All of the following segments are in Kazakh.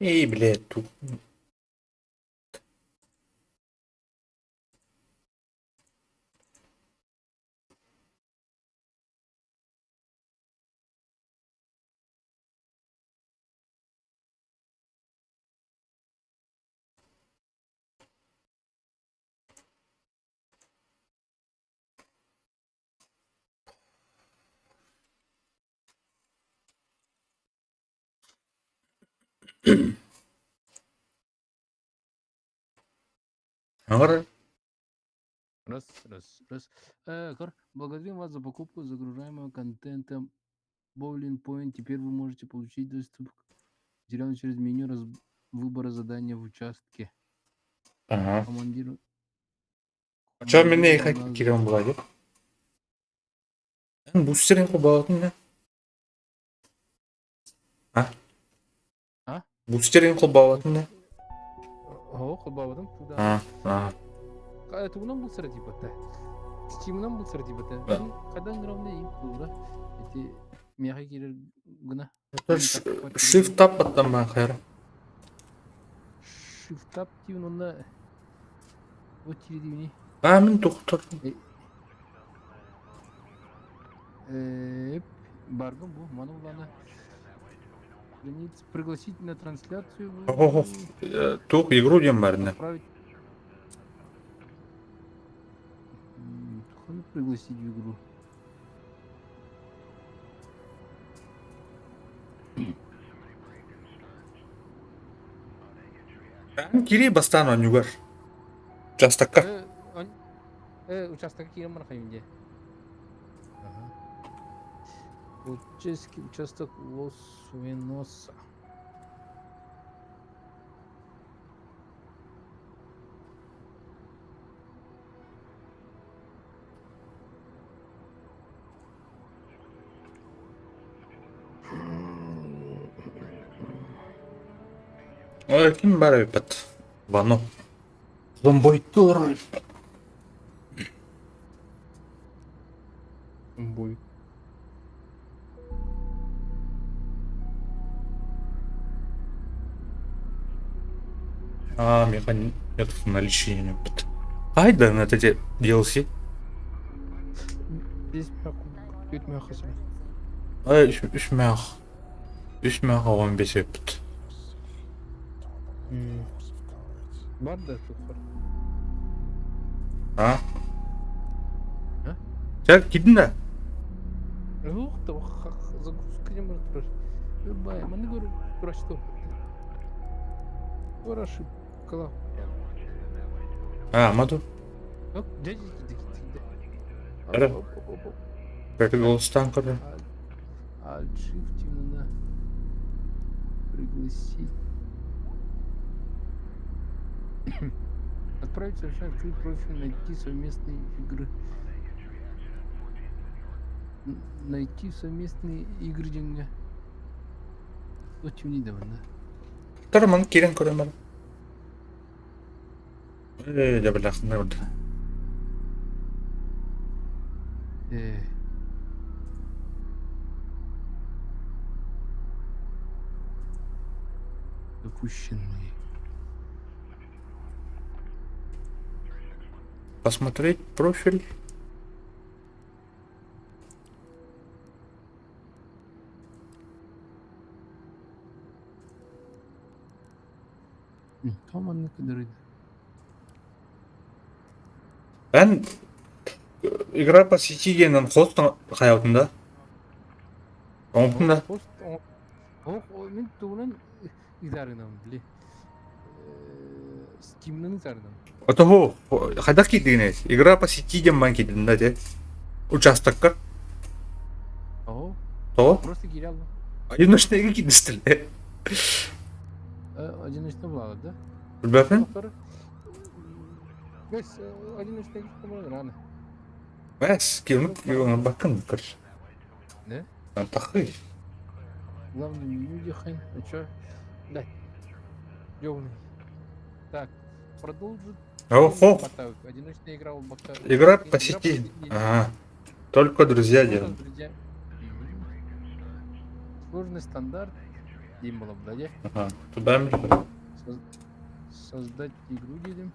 Эй, блядь, тут. Ага. Раз, раз, раз. Благодарим вас за покупку загружаемого контента Bowling Point. Теперь вы можете получить доступ к материалу через меню выбора задания в участке. Ага. Командир Чё меня их волна хакером владит? Бустерин кубалатын да? А? А? Бустерин кубалатын да? О, хубавадан туда. А. Это у нас был среди бата. Стимнан был среди бата. Кадан равны им кулда. Эти мяхи кирер гына. Это shift tap аттан ба хайр. Shift up тивн онда. Вот тиридивни. Мен тоқтар. Барган бу, мана улана. Пригласить на трансляцию. Ого, тух игру дем барна. Отправить. Туханы пригласить в игру. Кири бастан он югар. Участокка. Участок кирим mana кайымде. Участок Лос Веноса. Ой, ким бар өпет. Вано. Зомбойтур. Бой. Механик. Это в наличии не өпет. Айда на это DLC. Здесь көт мөхөсө. Үш мях. 15 өпет. Бар да тут бар. А? Чак кидin да? Ух ты, загрузка не может пройти. Бай, маны говорю, про что? Про ошибка. Маду. Дядя, Как голостан кады. Alt-Shift именно пригласить. Отправить совершенно открыть профиль, найти совместные игры. Найти совместные игры деньги. Очень недавно. Тараман кирен көрөмөр. Жабылак не болду. Допущенные. Посмотреть профиль. Tamam ne kadar Эн игра по сети генен хостын хаятын да. Оңтун да. Мен тугунан идарынам биле. Steam'нын идарынам. Отого хайдак кидине. Игра по сети ген ман кидин да те. Участокка. Ого. То. Просто кирял. Одиночныйга кидистил. Одиночный влада, да? Билбепен? Бес одиночный кому рано. Бес, кирну бакын кыр. Да? Тахый. Главное меню ехай. А чё? Да. Ёвный. Так, продолжит. Охо. Одиночная игра у Бакта. Игра по сети. Только друзья делают. Сложный стандарт. Дим было, да? Ага. Туда ми? Создать игру дедим.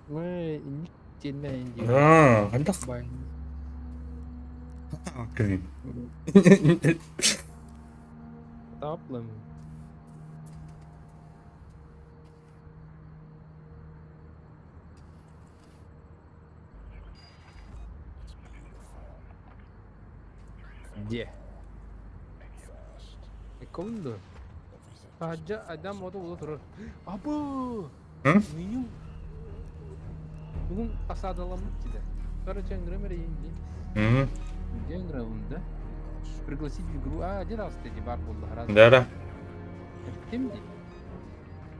Мы не тельная Хандак. Бай. Окей. Таплым. Где? Кому? Аджа адам моду улы тұрыр. Абы! Hı? Меню. Бүгін асадаламын дейді. Короче, анграмер енді. Hı. Анграмында. Пригласить в игру. А, где раз ты бар болды? Раз. Дара. Кем дейді?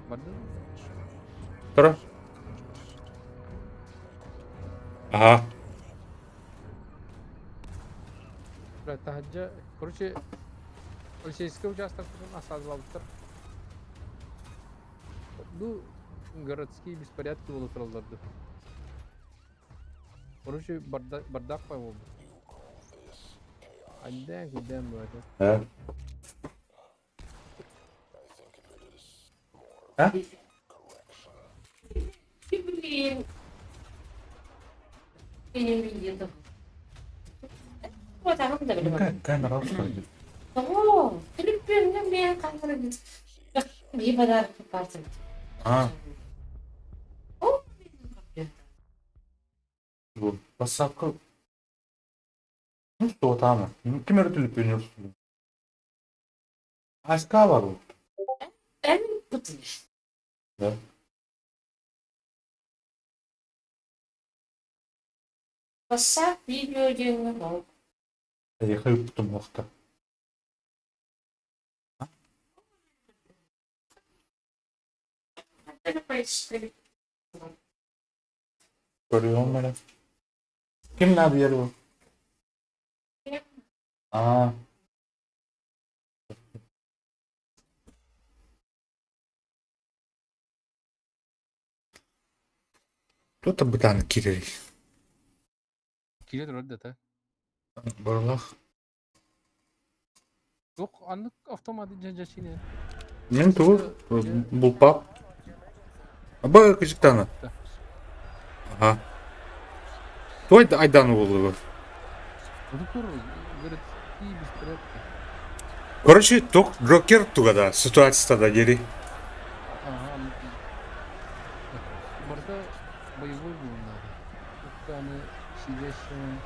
Барды? Тұра. Ага. Таджа. Короче, полицейский участок асадалаптыр. Ну, городские беспорядки болуп тураларды. Короче, бардак пай болду. Айдан куден барды. He. Ha? Блин. Benim bildiğim. Вот там да bilmem. Камера olsaydı. Oo, klip benim bir kamera git. Bir kadar yaparsın. Ha. O Bu. Basakı. Что там? Kim öğretilip oynuyorsun? Aşka var o. en putmuş. Ne? Basa video canlı bol. Yıkayıp tuttum vakti. Hadi paylaştık. Görüyor musun beni? Kim ne bir o? Aa. Тут bir tane kireli. Келеді рөлді та. Барлық. Жоқ, анық автоматы жашine. Мен тур бұл пап. Абай küçük tane. Ага. Той айдан болды. Доктор, городские беспорядки. Короче, ток Джокер тугада ситуацияда да гери. Ага. Барда боевой был надо. Они сидящие.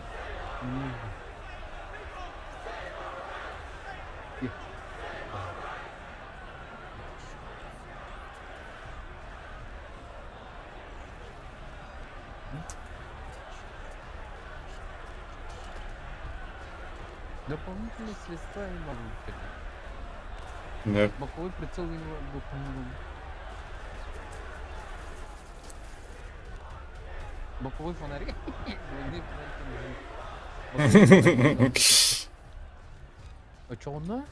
Дополнительные средства не могу выходить. Ne? Боковой прицел не могу. Боковой фонарик. Очоғына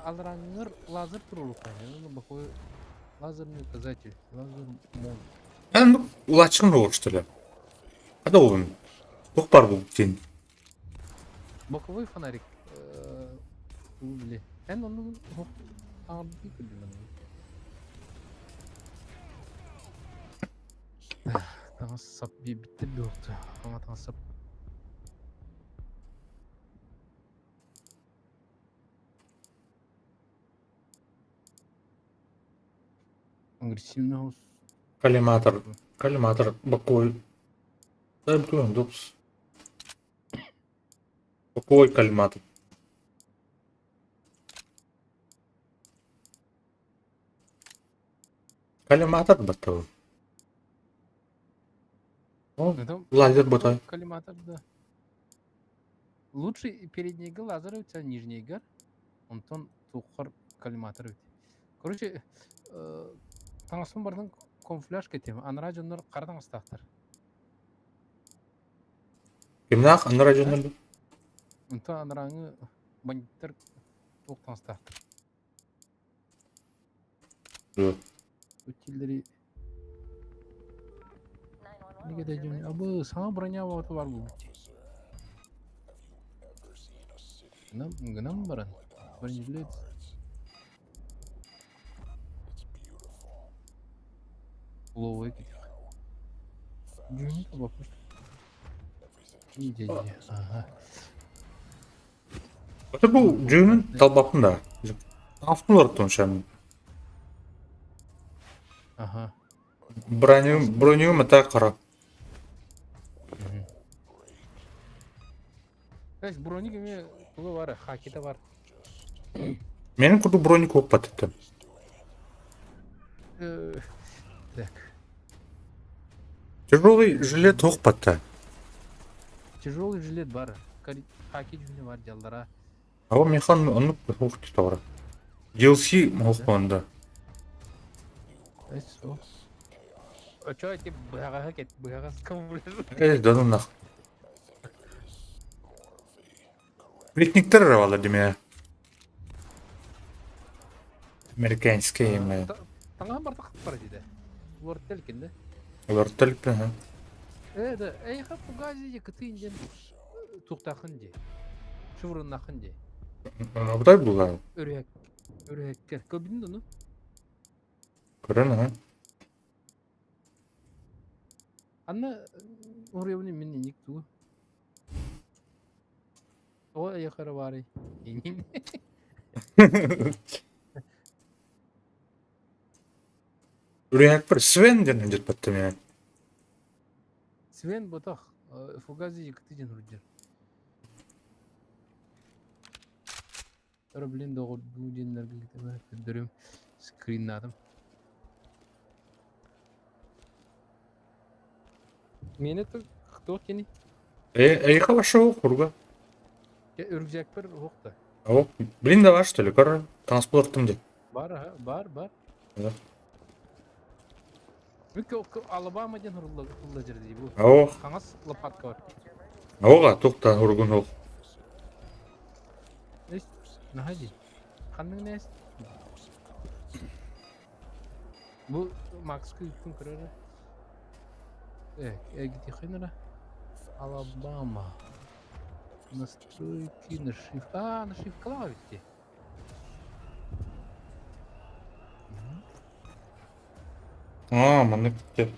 алраңыр лазер тұру қайын. Боковой лазерный указатель. Лазер мон. Ben ulaşçın roğuştular. Hadi oğlum. Çok var bu senin. Боковой фонарик. Блин. Эн onu abi bilmem. Tamam sap bir bitti bir oldu. Ama tamam sap. Агрессивный хаос. Коллиматор боковой. Да, блин, дупс. Боковой коллиматор. Коллиматор боковой. О, Это лазер ботай. коллиматор, да. Лучший передний лазер у тебя нижний гар. Он тухар коллиматор. Короче, таңасын бардың камуфляж кетем. Анра жоннор қардан астақтар. Kimnak anlar ajanlar. Унта анраңы бандиттер тоқтан астақтар. Yok. Өтелдері... Неге де жөне? Абы, саңа броня вағыты бар бұл. Гынам баран. Бронежилет. Уловой кетек. Дюйм бапыш. Иде. Ага. Ата бу жөнүн талбапында. Алтын ортон Ага. броню мата кара. Кайс броник эме туга бар, хакида бар. Менин курду броню көп батты. Так. Тяжелый жилет тоқ батты. Тяжелый жилет бар. Хаки жүзіне бар жалдара. Ава механ onu тоқ тора. DLC мохонда. Эс о. Очо тип бага кет, бага кім Данунах. Пикниктер вала деме. Американский эме. Таңған бар тақып бар дейді. Вортел кенде. Вертолет, ха. Да, эйха пугази кытын туқтақын де. Шывырынақын де. Абдай була. Үрәктер. Көбін оны? Көрән, ха. Анна уровень мен ник ту. О, эйхара бары. Үрәк бір Свен ден жет батты мен. Свен ботақ. Фугази кытын үрдер. Блин, да вот будем наргилитеме көндөрөм скриннадым. Мені кто кені? Эйха вашо курга. Үргжак бір оқты. О, блин, да что ли, кор транспортым де. Бар. Да. Мүкі Алабамадан ұрылда жерде бұл. О, Қаңас лопатка бар. оға тоқта ургун ол. Наһади. Қанның нәс? Бұл Максқа үттің көрері. Геде қайнара? Алабама. Настройки, нашивка. Нашивкалар бітті. Маны кетті.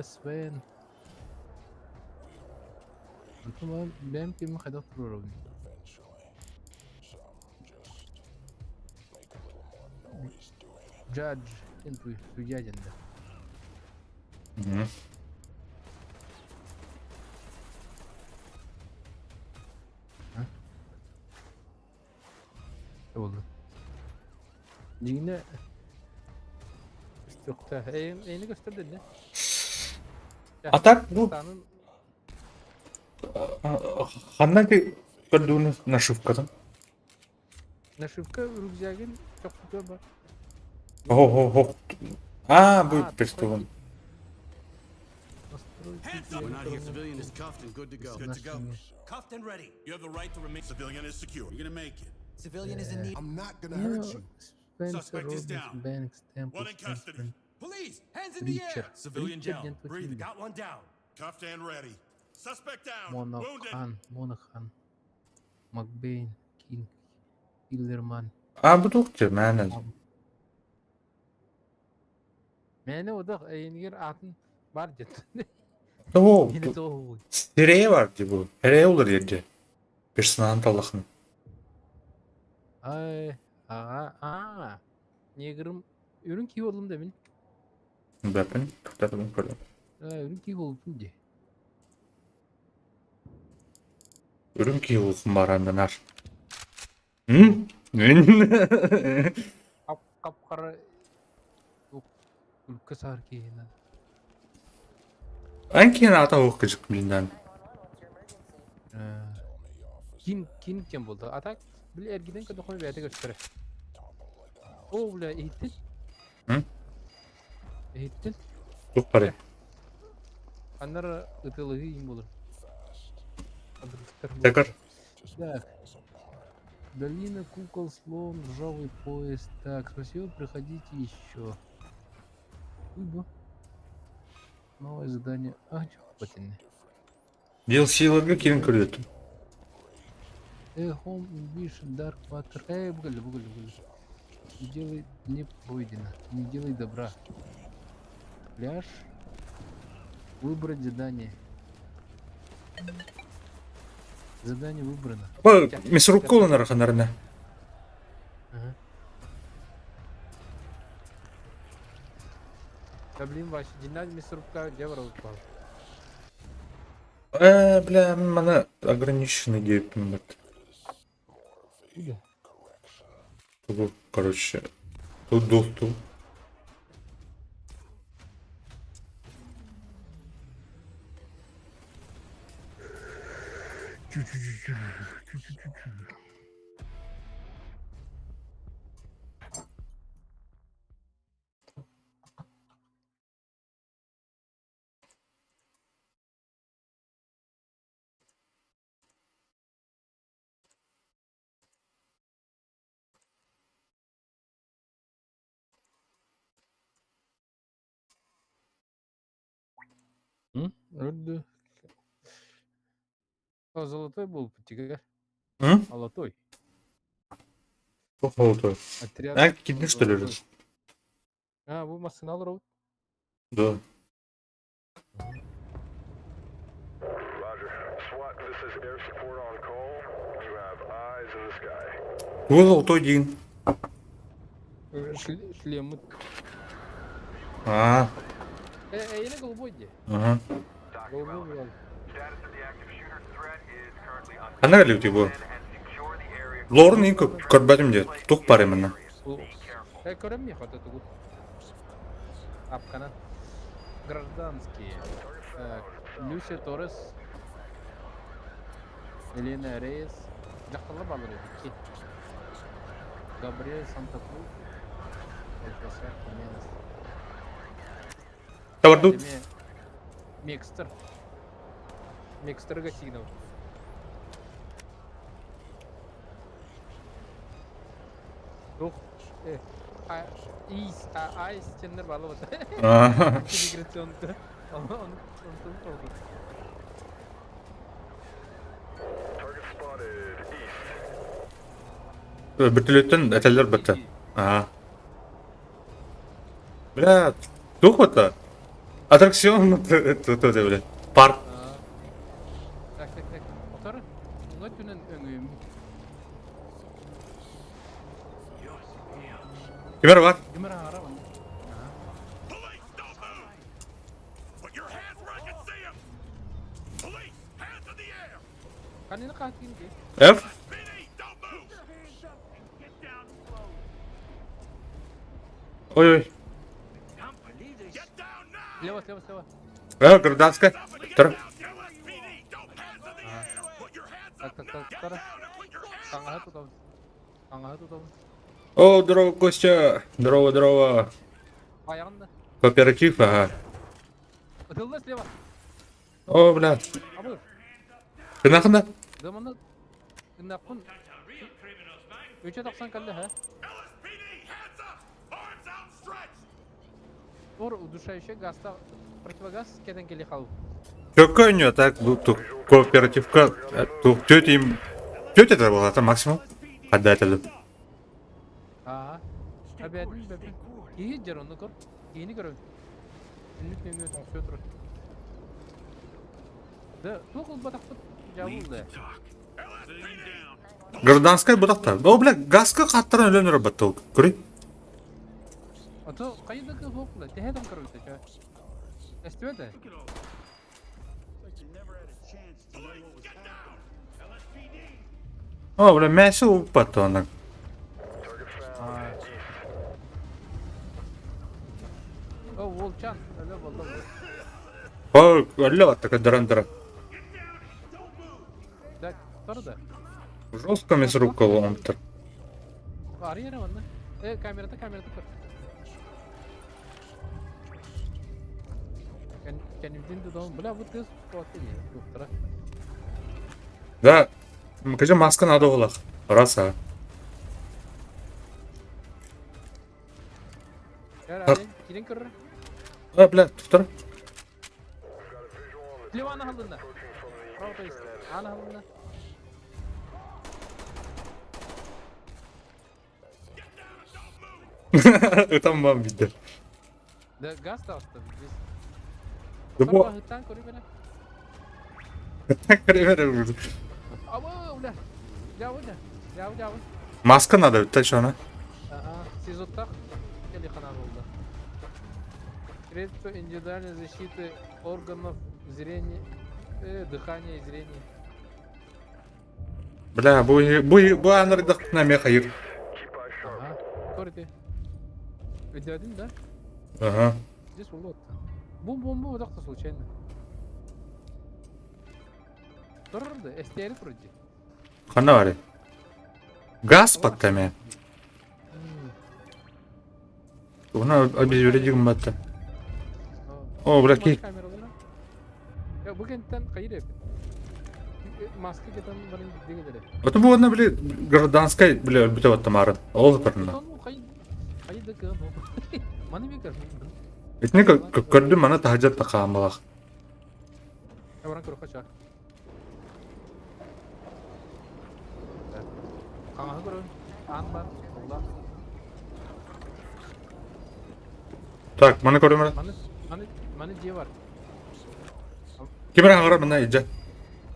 Свен. Бәм кемі қайда тұрыр өбін. Judge, ентуй, судья денді. Oldu. Dingine Yokta. Eyni gösterdin ne? Атак, ну, Станın ханна ке көрдүнү нашивкадан. нашивка рюкзагın çok tutuyor bak. О. Бу пистолет. We're not here. Civilian is cuffed and good to go. Good to go. Cuffed and ready. You have the right to remain. Civilian is secure. You're gonna make it. Civilian is in need. I'm not gonna hurt you. Spencer Suspect is Robbins, down. Banks, Temple, One in custody. Spencer, Police, hands in the Richard. air. Civilian Richard down. Gentleman. Breathe. Got one down. Cuffed and ready. Suspect down. Wounded. Monahan, McBain, King, Hillerman. Bu doktor мәні. Meni o da eyniger atın var jet. О, Yine de o. Сирия бар ди бу. Сирия olur yerде. Персонал талахын. Ay, Neger'ım ürün ki oldum demin. Бәпін, тоқтатып көрдім. Ürün ki oldum de. Үрім кейлуқым бар андынар. Kapkara ülke sarkıyına. Анкин ата оқыжық біліндан. Kim buldu? Atak bile ergiden kadar koyu bir yerde göstere. O bile eğitin. Hı? Eğitin. Çok para. Anlar ıtılığı iyi bulur. Tekrar. Так. Долина кукол, слон, ржавый поезд. Так, спасибо, приходите еще. Уйду. Новое задание. Чё хватит? DLC-лерге келін көретін. Home Ambition, Dark Matter. Бugылы. Не делай не пройдено. Не делай добра. Пляж. Выбрать задание. Задание выбрано. Мясорубка оланар ханарына. Ага. Да блин, Вася, динамик мясорубка девра упал. Бля, мана ограниченный гейм. Иди. Тут, короче, тут доступ. Öldü. O золотой был потяга. М? Золотой. Çok oldu. Отряд. Erkek что ли? золотой. А, вы машина роут. Да. Roger. SWAT, this is air support on call. You have eyes in the sky. Bu o один. Шлемы. А, Я на голубой где? ага. Голубой был. Status of the active shooter threat is currently unknown. Ana geliyor ki bu. And secure the area. Lorun iyi körbedim diye. Tutuk var hemen. Көрем я вот эту вот. Апкана. Гражданские. Так. Люся Торрес. Елена Рейс. Жақтылы балыр еді. Габриэль Санта-Клус. Профессор Хименес. Табарду. Мекстер. Мекстер Гасинов. Рух. Айс тендер балы вот. Ага. Миграционный. Он Target spotted east. Bütülütten eteller bitti. Ага. Бля, тух это? Аттракцион, это, бля. Парк. Так. Отары. Оңай түнен өңөйім. Kimler var? Гүмір ағара баны. Police, don't move! Put your hands where I can see them! Police, hands in the air! Kanını qahtiyim ki. F. PD, don't move! Get down slow! Ой-ой. Get down now! Слева. Гражданская. Get Тар. down! LSPD, don't hands in the air! Put your hands up! Так. Get Тара. down and put your hands Қаңға up! тұтауыз. Қаңға тұтауыз. О, здорово, Костя. Здорово. Аяғында. Кооператив, ага. Ұтылды слева. О, бля. Абы. Кынақында? Заманы. Иннақпын. 390 кәлді, ха? LSPD, hands up! Arms outstretched! Ор удушающий газда. Противогаз кеден келе қалу. Чөккө ойнıyor так, бұл кооперативка. Тетя это была, это максимум. Отдатель. Ага. Әбәдін бәбін. Кейі жер оны көр. Кейіні көріп. Үнлік мені өтің сөй тұры. Да, тоқыл батақпыт жабылды. Гражданская бұдақта. О, бля, газка қаттырын өлен ұрабатты ол. Көрей? Ато қайындығы тоқылды. Тәхедім көріп өте. Әстіп әді? О, бля, мәсі ұппатты оның. О, Волчан. Әлі болды. О, өлі батты кадырандыра. Так, тұрды. Жестко мясорубка олғамыптыр. Ары ері онда. Камерада көр. Кәнімден дұдауын. Бля, бұд көз қуатты дейі. Доктора. Да, кажа маска надо олақ. Раса. Кәр, әлен, келен көрір. О, бля, тұқтыр. Слева ана халдында. Право то есть. Ана халдында. Utanmam bir de. Da gaz da astım. Bu Hıttan koruyor beni. kare vurdu. Ama ulan. Jauh dah. Jauh. Maska надо bitti şu an. Siz otak. Или канал oldu. Средство индивидуальной защиты органов зрения, дыхания и зрения. Bля, bu anırdık ne hayır. Keep eyes sharp. Ага. Көрді. Видеодин, да? Ага. Здесь улот. Бомба вот так-то случайно. Тұрды, эстері тұрды. Kana var ya. Gaz patlama. Ona обезвредим battı. О, бля, ки. Ya bu kentten kayır hep. Maske keten bana gidiyor gidelim. Это bu ona bile гражданская bile öldü battı marın. Oldu pırında. Kayır da kıyam. Mani mi kır? Etni gördüm bana tahaccat da kağımbalak. Ya bana kır kaçar. Kanka kır. An var. Allah. Так, bana gördüm bana. Mani diye var. Kimin hangi bana iyice?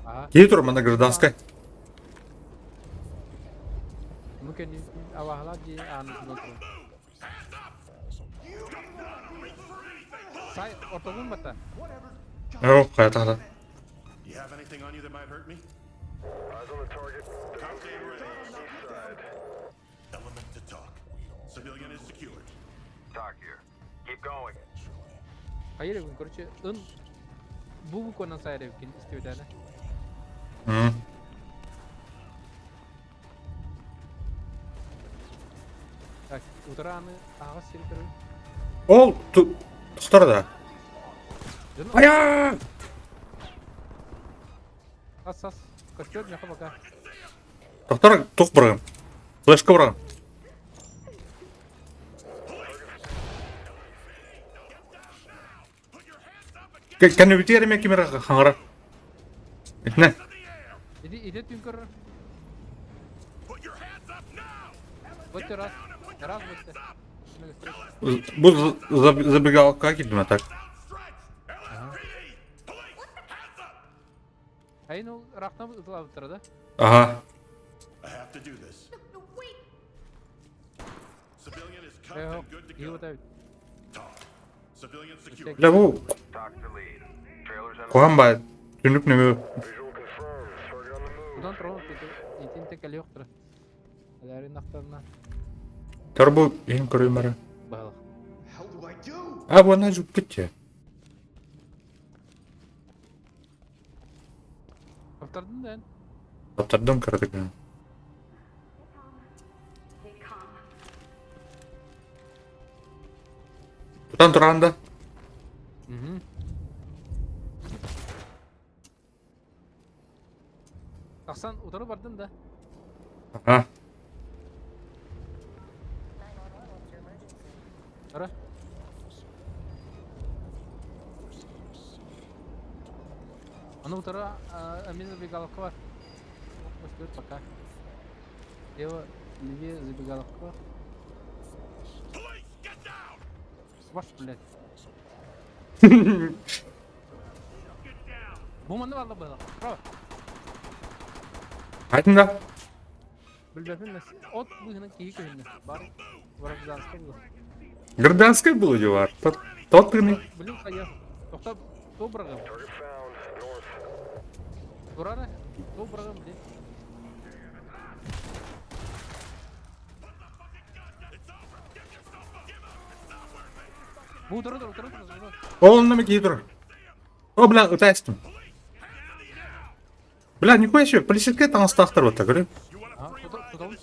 Aha. İyi dur bana гражданская. Mungkin di awal lagi anu gitu. Saya otobun mata. Yok hayata hala. You have anything on you that might hurt me? Eyes on the target. Contain ready. East side. Element to talk. Civilian is secured. Talk here. Keep going. Hayır evin короче ın bu konan saya evin istiyor tane. Hı. Так, utarağını ağa sirkırın. Ol, tutar da. Aya! As. Kaçıyor ne baka. Doktor, tok bırakın. Flashka bırakın. Kan du bitirin mi kimera hangra? Ne? İdi tünkür. Put your hands up now! Bitti ras. Ras bitti. Bu zabigalka gittim atak. Outstretched! LSPD! Police! Hands up! Hayır o rakna ıtla bitirdi. Aha. I have to do this. Civilian is cuffed Yok. and good to İyi go. tabii. Talk. Civilian secured. La bu Talk to lead. Trailers on kohan bay. Tünlük ne bu? visual confirmed. Target on the move. Buradan troll dedi. İtin tekeli yoktur. Alerin aktarına Tar bu en körüyüm ara. bağlı. Ha bu ana juk gitti. Kaptardın da yani. Kaptardım kırdık ya. Tutan durağında. Hı. Aksan utanı vardın da. Aha. Ara. Ana utara Amin забегаловка var. Başlıyor пока. Лево, левее забегаловка var. Police, get down! Ваш, блядь. Get down! Bu manda valla bağlı. Bravo. Haydın da. Bilmem ne. От быгының кейі кöyінде. Бар. Барып жазды бұл. Гражданская было var. Тот кырны. Білім қайы. Тоқтап. Добрағым. Target found. North. Бурары. Добрағым. Де. Bu durur. Он на dur. О, бля, утастым. Бля, нихуя себе, полицейская там стахтар вот так, говорю. Tutalım.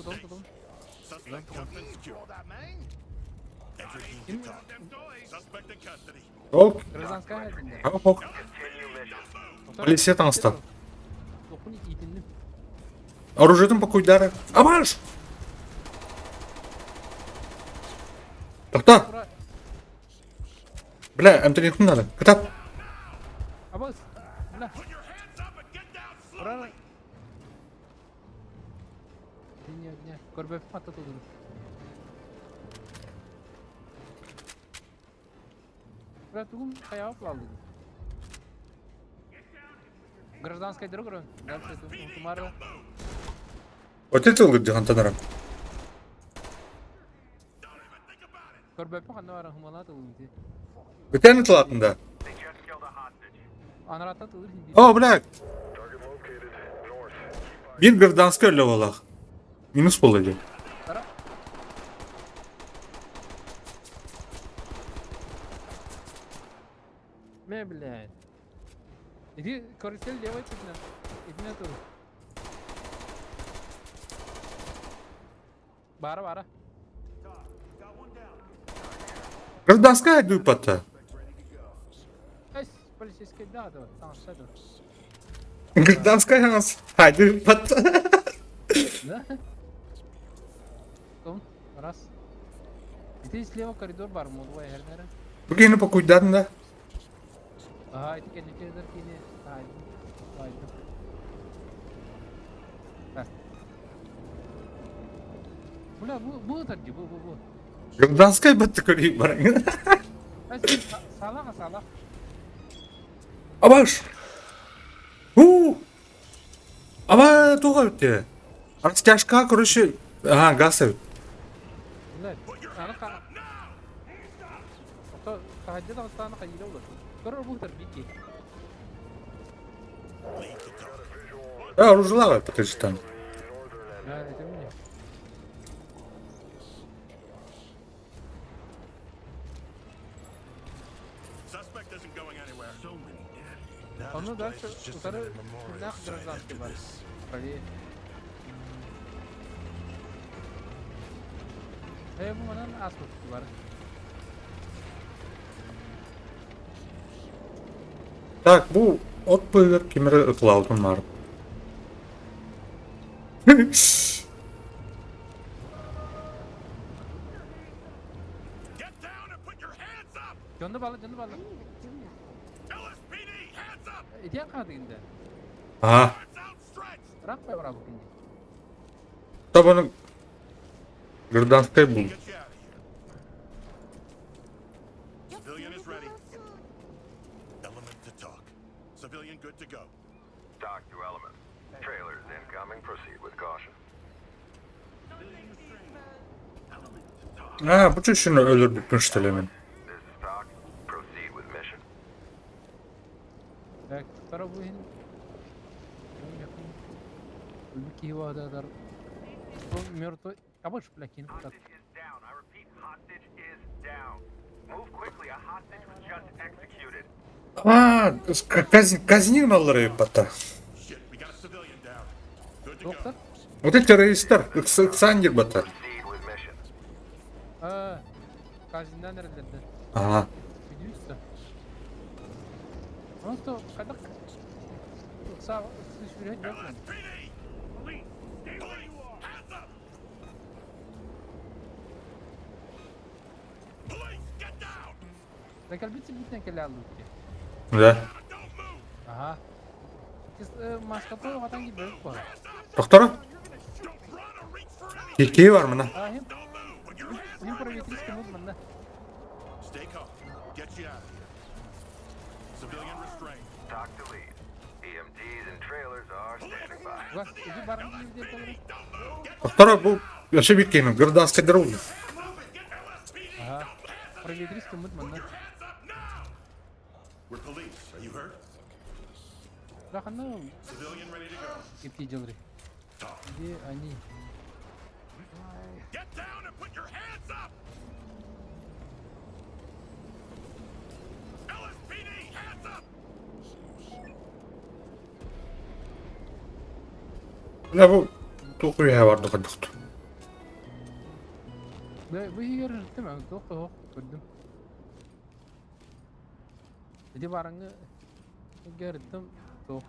Suspect cuffed and secured. Entry team to talk. Suspect in custody. Ок, Гражданская halinde. ок. Continue mission. Полиция там стал. Dokun itindim. Оружием пакуй дары. Абаш! Тоқта! Bura. Бля, әмтін надо. Кітап. Абаз. Бля. Put your hands up and get down slow! Buraya. Dünya. Görbe patladı. Бля, тугум хаяв плавали. Гражданская дорога. Дальше Тумара. Отец дихан танарам. Körbepe kanna var humanat oldu. Öten tılatında. Anarata tılır hindi. Oh bırak. Target located north. Bir Gırdansk öyle valla. Minus bulacak. Tara. Me блядь. Иди карусель левой пятна. Иди на ту. Бара. Gırdansk'a haydi pata. Ай, полицейский да. Там саду. Gırdansk'a yalnız. Haydi pata. Да? Том, раз. Здесь слева коридор бар, модовая хернера. Bugün yine pakuydan da. Ага, эти кондиционер кини. Haydi. Bak. Bula bu tarcı bu. Gırdansk'a batı kırıyım bana. Ay salah. Abaş. Ama tuha bitti. Araskyashka короче. Ага, газ. Блядь, ana ka. Oto kahajda da sana kayıla ulaşır. Görür bu tarcı ki. Оружие лава, подожди там. Ha, это мне. Suspect isn't going anywhere. So many dead. Onu дальше уtarı нах гражданский бар. Правее. Bu manın asması var. Так, bu от пылır kimere ıklaudun var. Get down and put your hands up! Canı bağlı. LSPD, hands up! İtiyan kaldı indi. Aha. It's outstretched! Bırak be bırak bakayım. Tabanın Gırdansk'a bul. Get you out of here. Civilian is ready. Element to talk. Civilian good to go. Talk to element. Trailers incoming. Proceed with caution. Ha, bu çeşini ölür bitmiş telemin. This is talk. Proceed with mission. Так, второй воин. Улыбки его ададар. Он мертвый. А больше плякин. Так. is down. I repeat, hostage is down. Move quickly. A hostage was just executed. Казнин alır pata. Shit, we got a civilian down. Good to Доктор? go. Вот эти террористler, Ксандир bata. Proceed with mission. Казиnden nerelerde? Ага. Видишься? Он что, когда... Сам, слышь, блядь, LSPD! Police! Stay where you are! Hands up! Police, get down! Так, альбицы битне келе алды. Да. Don't move! Ага. Маскапы ватан gibi bölük var. Doktora? Don't run or reach for anything! Tilkiyi var mı lan? А, hem Don't move! Put your hands hem provětrička mutman da. Stay calm. Get you out of here. Civilian restraint. Talk to lead. EMTs and trailers are standing by. Ulan, izi barın gibi diye kalırım. Doktora bu yaşı bitkinin Gırdansk'a derul. Ага. Provětrička mutman da. We're police. Are you hurt? Rakanda Civilian ready to go. ipti jalri. Где они? Get down and put your hands up! LSPD, hands up! Ya bu Tokuya vardı doktor. Bu yer değil mi? Doktor gördüm. Dedi barangı gördüm. Tok.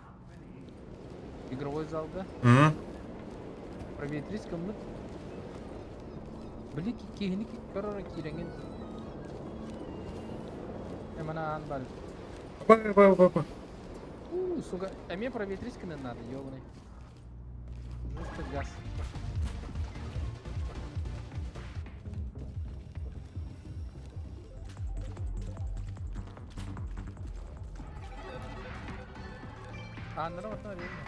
Игровой залда. Hı. Проветриска мыт. Били кихини корора киренген. Эмана анбал. Bak. Сука, а мне проветриска не надо, ёбаный. Просто газ. Аннара отна верно.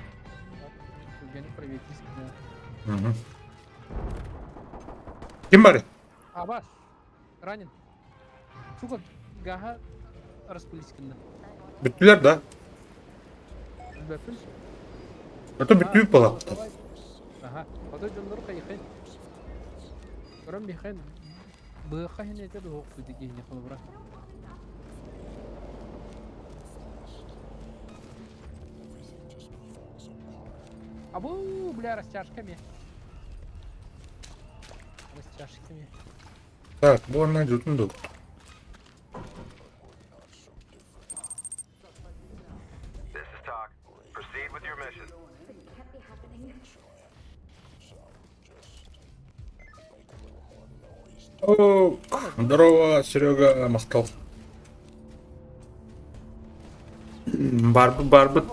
Гені правительство. Hı. Kim var? Абаш. Ранен. Сука, гаха распылискинда. Bütüler da. Бәпіл. Это bütüyüp bala. Ага. Ода жонлор кайхын. Көрөм бихын. Быха хен этер хок күтеге не кылыбыра. Абу, бля, растяжками. Растяжками. Так, bu ondan tutundu. This is talk. Proceed with your mission. О, здорово, Серега Москал. Барбыт.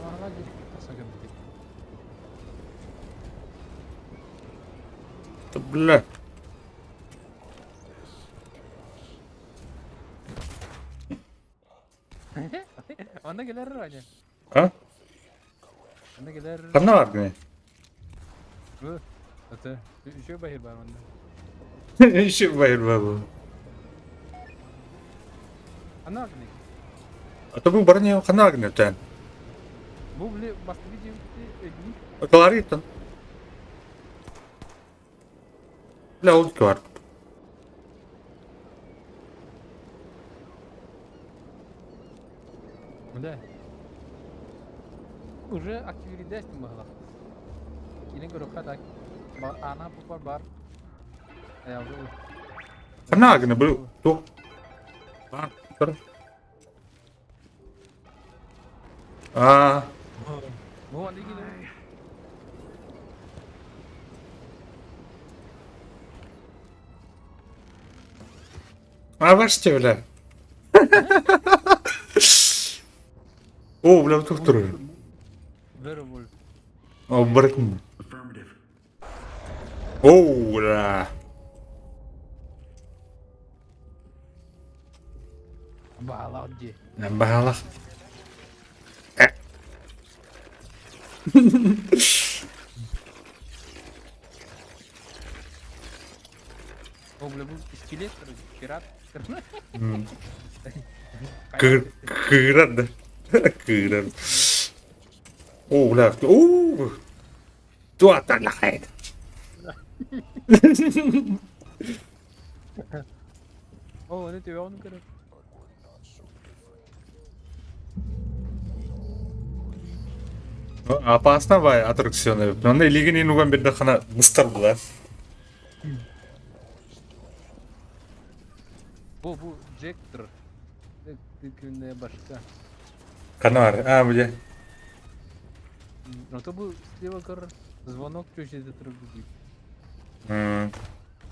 Ага, дирек тасагам дирек. Да, бля. Anda gelir Rani. А? Anda gelir. Kanı var mı? Bu. Ata. Şu bahir var onda. İşi bayır bu. Anda akne. Ata bu barın kanı var mı ten? Bu bile bastı video ödeyim. Akalar gittin. Bля, oldu ki var. Да. Уже активность могла. Ini geruka tak. Ana pupar bar. Ya udah. Kanı var mı bu? Tuh. Bak, dur. Aa, Bu andi gini. бачите, бля. О, бля, тух duruyor. Werewolf. О, bırakın. Affirmative. Oo, bля. Bağla diye. Ne bağla. O bile bu iskelet pirat. Kırar da. Kırar. Oo, bля. Oo. Tu atar la hayat. O ne diyor onu kırıp. Опасно бай аттракционы. Мындай лигин инуган берде хана мыстар була. Bu Jack'tır. Jack'ın başka. Канар. А, бля. Но то bu слева кар звонок köşede торгует.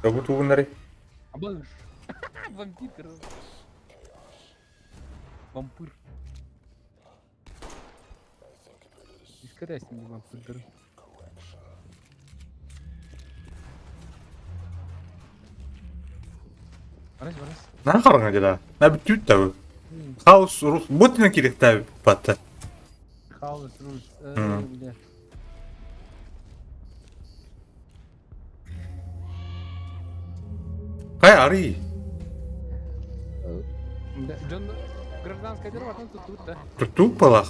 Как будто bunları. Абаш. Вампир. Вампир. Искорясный вампир. Барас. Ne karın acaba? Ne bütüt tabi. Хаос Рус. Вот на кирих таби патта. Хаос Рус. Бля. Кай ари. Джон гражданская дело тут, да? Tuttu palak.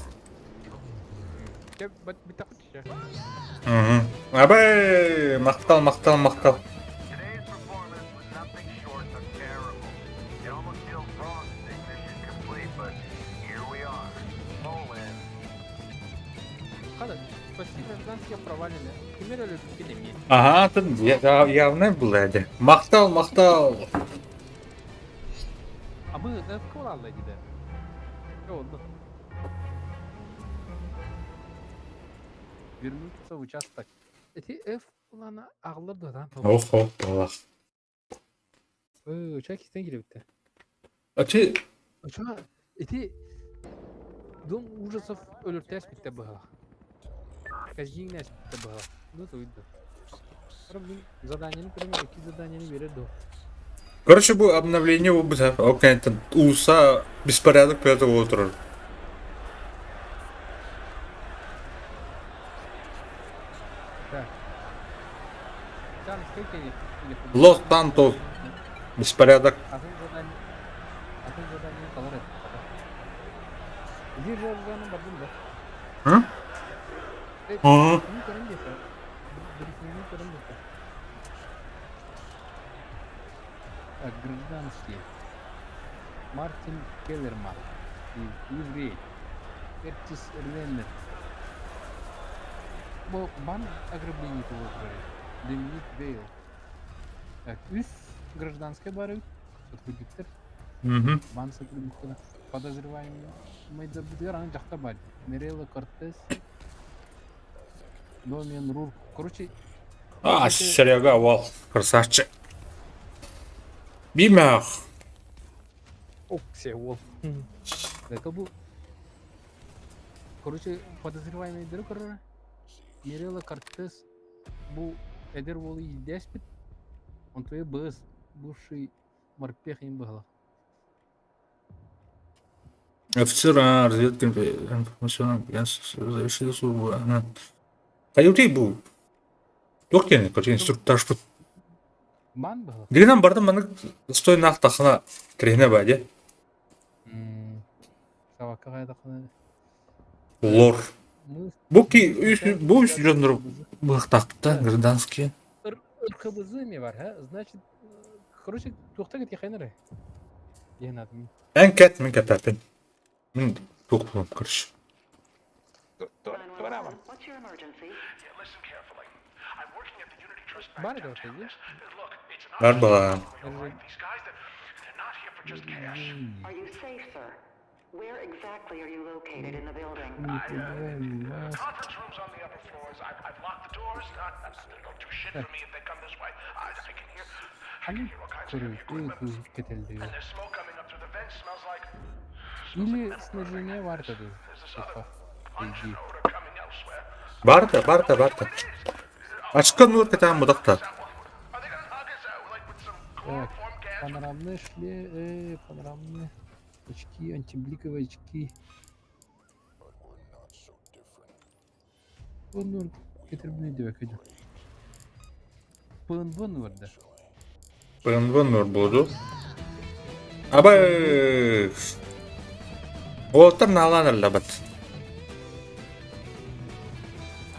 Тебе битахут еще. Абай, мақтал. Today's performance was nothing short of terrible. It almost feels wrong to say mission complete, but here we are. Poland. Хада, почти гражданские провалены. Примеры любители месть. Ага, тут явно было это. Мақтал. А мы в Куралла gider. Ne oldu? Вернуться в участок. Эти F ulan ağlar da lan. Ох, балах. Uçak isten girip bitti. Ачи, Uçağa эти дом ужасов ölürtes bitti bu. Каждый день bitti bu. Ну то видно. Проблем. Заданиені пример, які заданиені берет до. короче, bu обновление bu sefer. Окей, улуса беспорядок пятого утра. Гражданский или... Лос Сантос. Беспорядок. Asıl zadanie kalır et. Bir zamanı bakın da. Hı? Hı. Bunu karın desa. Bunu karın desa. Гражданский. Мартин Келлерман. Еврей. Кертис Реннер. Bu ban ограбление того говорит. Доминик Вейл. Так, üst гражданская бары. Сотрудниктер. Hı. Бан сотрудниктер. Подозреваемый да аны жақта бар. Мерела Кортес. Домен Рур. Короче, А, Серега, вал. Красавчик. Бимях. Оксе ол. Это был. Короче, подозреваемый директор Мерела Кортес. Bu Эдер Волы издеспит. Он твой бэс. Бывший морпех им был. Офицера разведки информационного агентства завершили службу. Каюти был. Доктор, короче, инструктор. Бан был. Дегенен бардым маны стой нақтақына кіріне бәде. Савакка қайдақына. Лор. Бұл жөндір бұқтақта гражданские. РКБЗ ме бар, ха? Значит, короче, тоқта кет яқайнары. Ен админ. Ән кәт, мен кәтәпен. Мен тоқтылым, көріш. What's your emergency? Yeah, listen carefully. I'm working at the Unity Trust Бар Bank. да отайды. Look, it's an Бар баға. These guys, they're not here for just cash. Are you safe, sir? Where exactly are you located in the building? The conference room's on the upper floors. I've locked the doors. They'll do shit for me if they come this way. I can hear all kinds of heavy equipment. Кетелді. And there's smoke coming up through the vents. Smells like Или снаряжение бар да. Софа. Иди. odor coming elsewhere. Барда. Ашқан нөр кәтән бұдақта. Are they gonna hug us out like with some Так, chloroform gas? панорамные очки, антибликовые очки. Bunu getirmeye de bakacağım. Pın var da. Пыңбын нөр бұду. Абай. Отыр налан әлі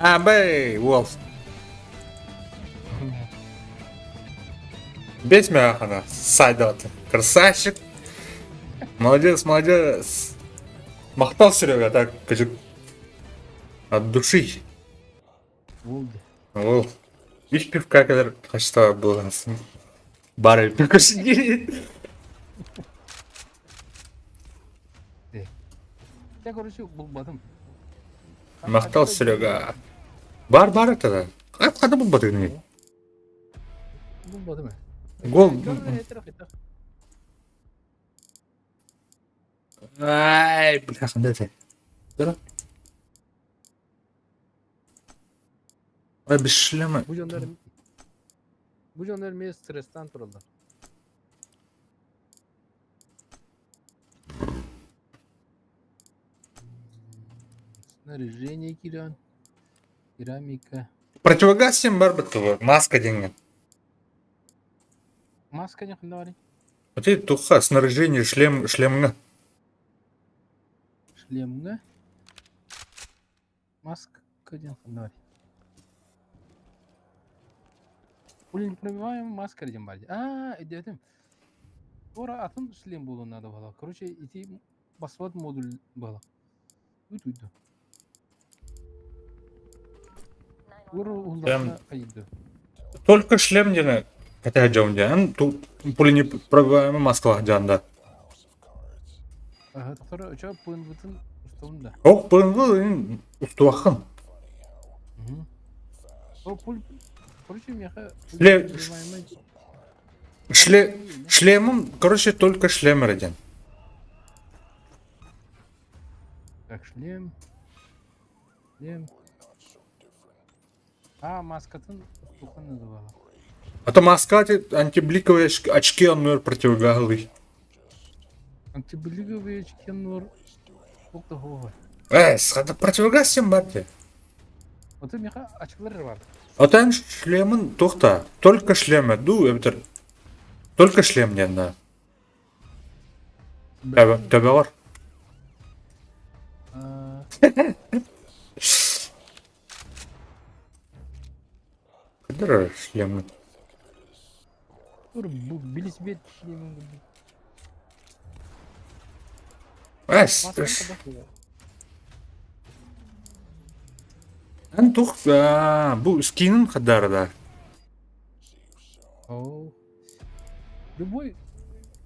Абай, ол. Бес меня она сайдат. Красавчик. Молодец. Мақтал Серега, так, кажу. От души. Oldu. Ол. Иш пивка kadar kaçta болғансың. Бар пивкасын келеді. Я, короче, bulmadım. Мақтал Серега. Бар это. Қады бұлбады не? Bulmadım mı? Гол. Ай, бля, қандай ты? Дұры? Ай, без шлема. Bu canlar meye stresten turuldu. Снаряжение киран. Керамика. Противогаз всем бар бітті. Маска деген. Маска не хынды Вот это туха, снаряжение, шлемға. Шлемга. Маска не хынды. Пулин пробиваем маска дем бар. Dedim. Ора атын шлем болу надо было. Короче, идти басват модуль было. Uydu. Ора улдана кайды. Только шлем дені. Кәтә жауын дені. Тут пулini пробиваем маскалақ жанында. Sonra uçağı pın bıtın ustavında. Оқ бұлыңғы ұстуақын. O pul... Короче, меха... Шлемом, короче, только шлем роден. Так, шлем. Маскатын устухан называла. А то маска, антибликовые очки, он, наверное, противогаговый. Антибликовые очки, нор... Сколько гова. Схада противогаз всем барды. Вот у меха очкалары бар. Atan шлемын тоқта. Только шлемі. Ду, өбітір. Только шлем дегенде. Төбе бар. Кыдыр шлемі. Тур бұл велосипед шлемін кірді. Әс. Масканы қадақ. Ан тоқ, бұл скинін қадары да. Оу. Любой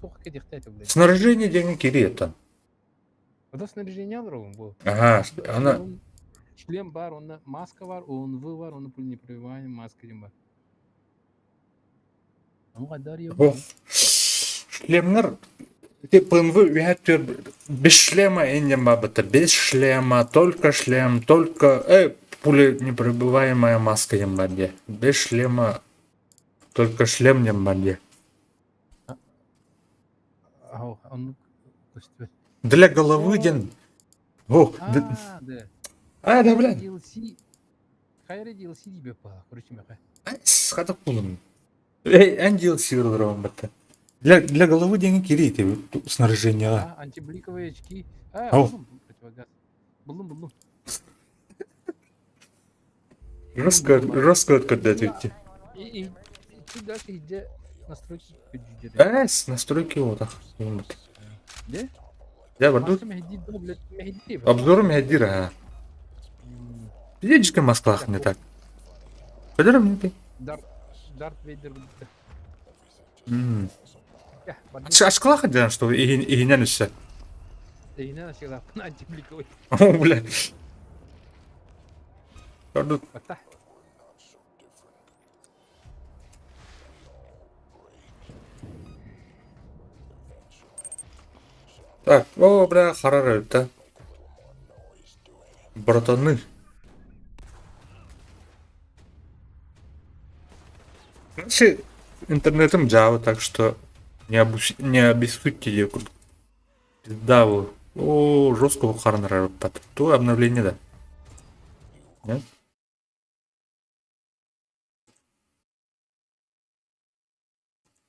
тоқ кедекті әті, блядь. Снаряжение деген керек там. Ода снаряжение алыр оғын бұл. Ага, ана... Шлем бар, онда маска бар, ОНВ бар, онда пуленепробиваемый маска дем бар. Оны қадар ебі. О, шлемнер... ПНВ вятер без шлема индем бабата, без шлема, только шлем, только пуленепробиваемая маска ембаде. Без шлема, только шлем ембаде. Ау, оны көстіп. Для головы ден. О, Да. да, блядь. DLC. Қайры DLC дейбе па, көріші меқа. Сқадық бұлым. Ән DLC ғылырауын бәтті. Для головы деген керек тебе снаряжение. Антибликовые очки. Ау. Бұлым, противогаз. Бұлым. Жестко откуда идти. И чуть дальше иди настройки көджүдеді. Настройки вот так. Де? Я барду. Маска мәхеди да, блядь, мәхеди ба. Обзоры Мехадира. Физическая Москва не так. Подерем мне ты. Дарт Вейдер бұлды. Ашқала ходян, что и не несет. Дейіне насиғда бұны антибликовый. О, блядь. Барду. Бақта. Так, о, бля, харары, да. Братаны. Короче, интернетом Java, так что не обессудьте ее. Да, о, жестко харнера. То обновление, да. Нет?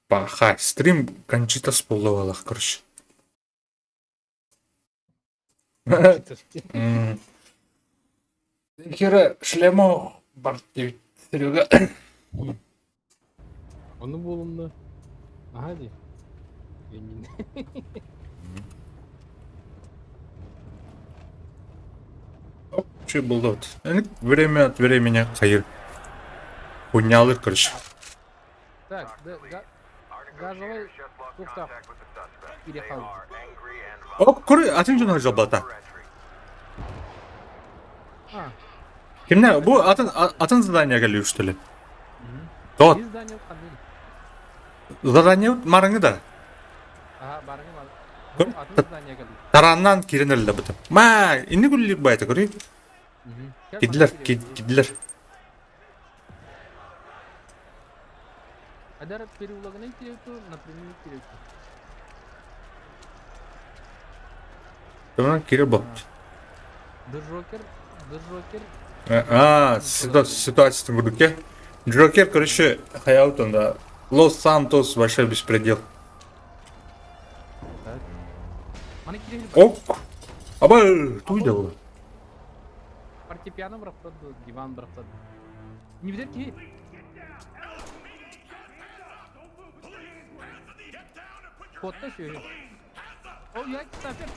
Паха, стрим Кончита споловала, короче. Хера шлема бар дейбит Серега. Оны болымды. Аға де. Че болды вот. Время от времени қайыр. Хуйнялыр, короче. Так, газовый тоқтап. Ире қалды. О, көрі, атын жона жабата. Кімне, бұл атын задание кәлі үштілі. Тот, Біз Данил қандай? задание марыңы да. Аға, барыңы Кім? бар. Атын здания қалды. Тараннан керенелі бұтым. Ма, инді күлі байты көрі. Кеділер. Адар переулаганай керекті, напрямую керекті. Таман кере бұл. Джокер. Ситуация в руке. Джокер, короче, хаяут он, да. Лос-Сантос, большой беспредел. Мана керекті. Оп! Аба, туйда бұл. Фортепиано бұрақтады, диван бұрақтады. Не видер ке? Kodda şöyle. O ya misafir.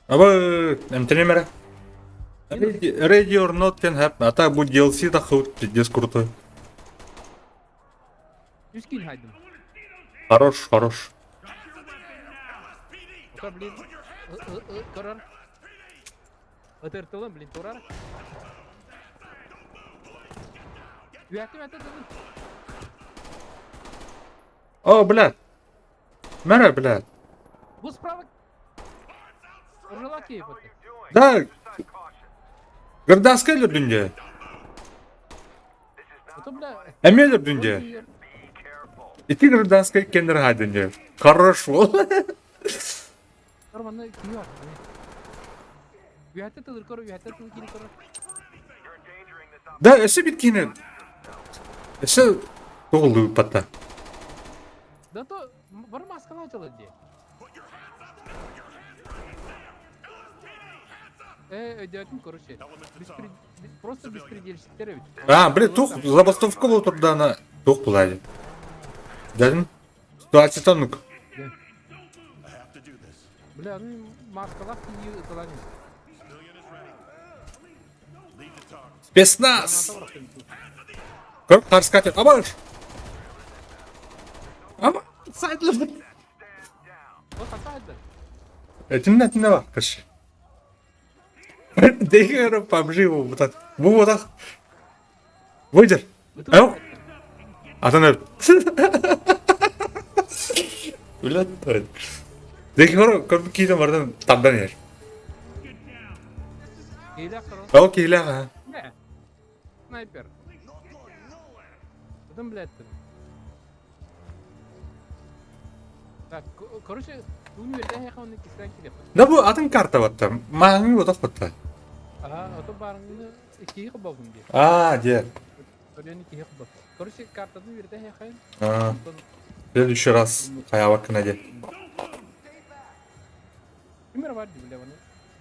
Аба, эмтенемере. Ready or not can happen. А так будет DLC доход, пиздец крутой. 100 kill haydım. Хорош. Oka blin. Karar. Ötürtü oğlum blin torar. Üyaktim. О, блядь. Мэра, блядь. Bu справа. Урала кейп это. Да. Гражданская дүнде. Это бля. Эмелер дүнде. Ити гражданская кендер ха дүнде. Хорош бол. Нормально кию var. Üyette tılır koru, üyette tılır kiri koru. Да, эсэ биткине. Эсэ тоголду патта. Да то var maskala açılır diye. Ödeyatım koru şey. Просто беспредельщиктер evet. А, блин, тух забастовка болуп турду ана. Тух булайды. Дедим. Ситуация тонук. Бля, ну маскалах iyi ıtılanıyor. Спецназ. Көрүп каршы катет. Абар. Ama saydılar. O sataydı. Этимне бак, кыш. Дегер пабжи вот так. Вот так. Выйдер. Ау. Atan öldü. Ulan. Degер köpük kiydim vardan tabdan yer. Hile kırıl. О, кийле ha. Ne? Снайпер. Adam блядь. Так, короче, универде хехавны кисен килеп. Да bu atın karta batta. Mağmi o da batta. Ага, ото барыңны iki кыбабын ди. А, де. Örüyorsun iki kыбаб. Короче, картаны верде хехайын. А, в следующий раз хая вакына де. Кимер var ди бля bunu.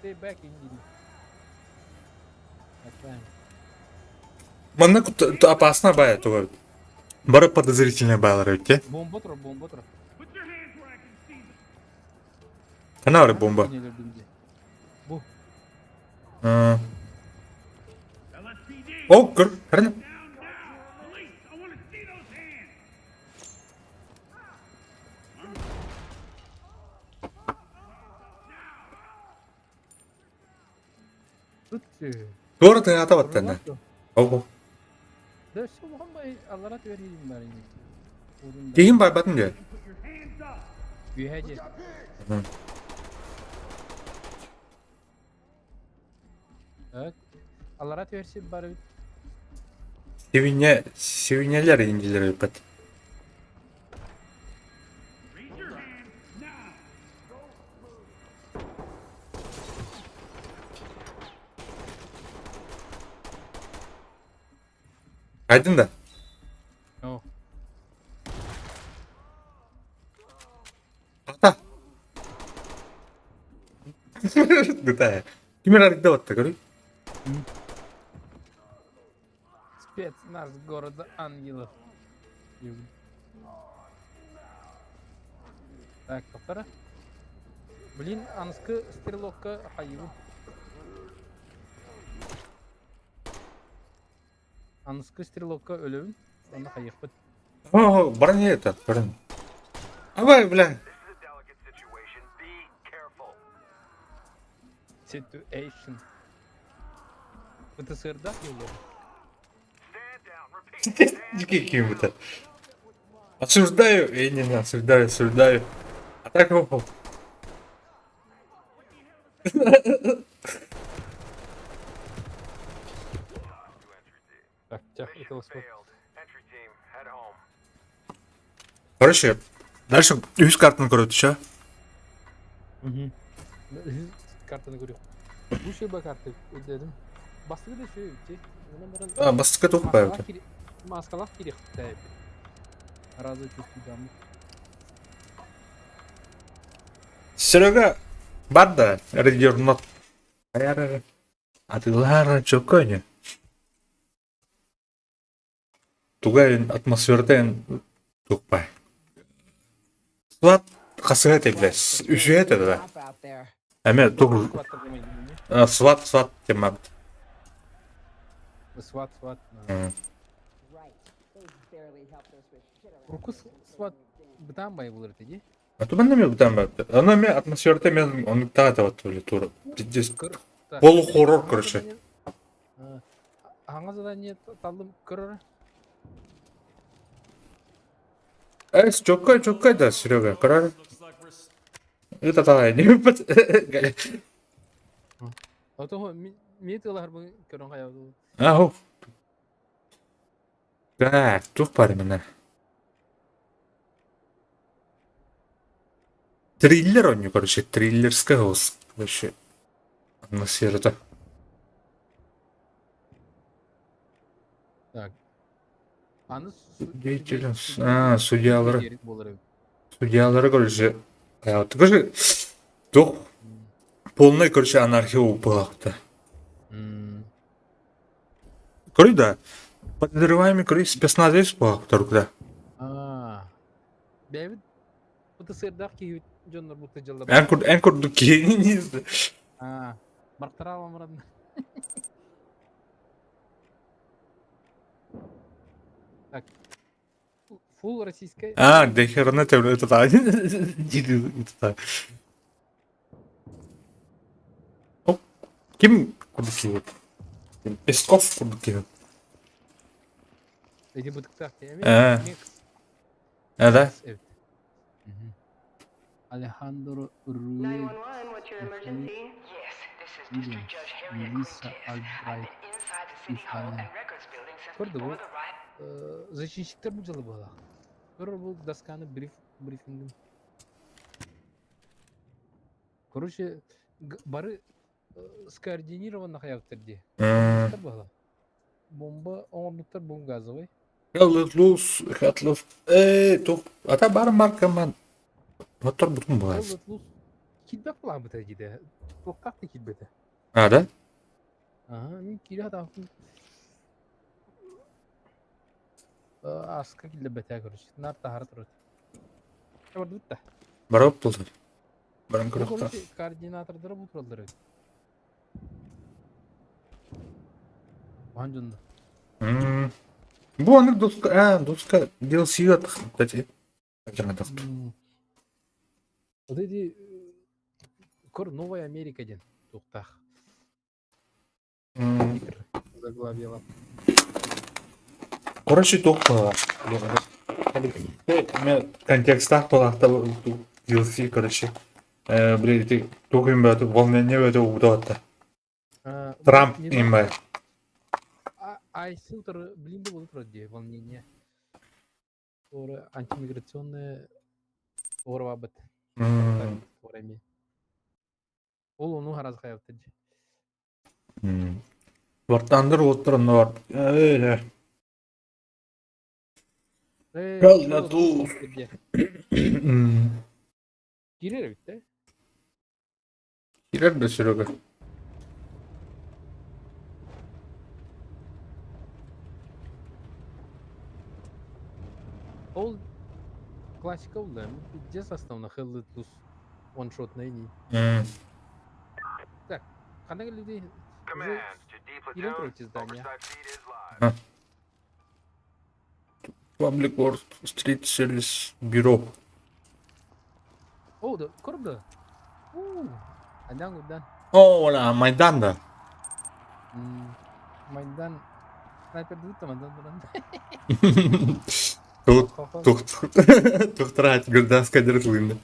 Stay back in ди. Atlayın. Манна опасно бая, то. Бары подозрительные байлар өтте. Bomba tur, bomba tur. Kana var bomba. Nelerdim diye. Bu. А. О, кыр. Карна. Tut. Doğru da ata batta ne. Ого. Da şu bombayı Allah'a vereyim bari. Orunda. Keyin bay batın diyor. Gühece. Hı. Evet. Allah'a versin bari. Sevinyeler incileri öpet. Kaydın da. No. Ata. Gıda. Kimin arıkta batta görüyor? Спецназ города Ангелов. Так, повтора. Блин, анскы стрелокка хайву. Анскы стрелокка ölübün. Onda hayıfıt. О, бара не это, бара. Абай, бля. This is a delicate situation. Be careful. Situation. ПТСР'да geliyor. Stand down. Repeat. Дикий каким-то. Осуждаю. Не, осуждаю. А так его. Так, тях, это успел. Failed. Entry team, head home. Короче, дальше yüz kartını koruyordu şu. Kartını görüyor. Bu şey bak artık dedim. Bastığı da şey ki. А, басқа тоқ бай. Маскалах керек тайп. Разы чувствую. Серега, бар да, ready or not. Ayarı. Adılar çok kötü. Тугайын атмосферден тукпай. Сват қасыға теблес. Үші етеді да. Әме туг сват темап. Сват. Руку сват бітам бай болыр теді. А то мен не бітам бәпті. Ана мен атмосферде мен оны тағат ават төлі туры. Пиздец. Полухоррор, короче. Аңа задание талым көрөр. Эс, чоккай да, Серега, короче. Это тағай, не бәпті. Ото мен тылар бұл көрін қаяуды. Ау. Так, тух пари мене. Триллер он, короче, триллерская вообще. Атмосферада. Так. Аны Деятельность. Судьялары. Керек болар еді. Судьялары, короче. Короче, тух полный, короче, анархия упала-то. Короче, да. Подозреваемый, короче, спецназовец упал только, да. Бәбіт, бұты сырдақ кейбіт жонлар бұты жылда Энкурду кейініз. Барқтара аламырады. Так. Фул российская. До херна тебе это так. Ким курду кейіп? Песков курду кейіп? Эти бутыктар теми. Да? Evet. Alejandro Ruiz. 911, what's your emergency? Yes, this is Williams, District Judge Harriet Melissa Cortez. I'm Albright. inside the City Hall Italia. and Records Building since Көрді before бұл. the riot. Защитниктер бұл жылы болақ. Көрі бұл досканы брифингін. Короче, бары скоординированно хаяқтырде. Бомба, оңырлықтар бомба газовый. Хатлус. Тух. Ата бар маркаман. Мотор бүтін болады. Лут китбек бұлан бұта жиде. Тоқтақты китбеті. Да? Мен кире атақын. Асқа келді бәті көріш. Нар тағары тұрады. Барды бұтта. Барап тұлды. Баран көріқта. Короче, координатордары бұл тұралдары. Бұған жонды. Бұл анық доска DLC атық. Кстати. Жаңа тақты. Вот эти Новая Америка ден тоқтақ. Заглавила. Короче, тоқта. Мен контекстах толақта DLC, короче. Блин, тоқ им бәті, волнение бәті ұғыдауатта. Трамп им бәті. Айсыл тұры білімді болып тұрады, волнение. Оры антимиграционные орва бәт. Ол оны қараз қаяпты. Вартандыр отырын бар. Өйлі. Кирер бітті? Кирер бі сүрігі. Ол классика болды. Жес основна хеллы туз оншотный не. Так, қандай келді? Command to D Ирен platoon. против здания. Oversight feed is live. Public World Street Service Bureau. О, да, көрді. Адан көддан. О, ола, Майданда. Майдан снайперді өтті Майдан тұран. Тоқтырат, гражданская дыртылында.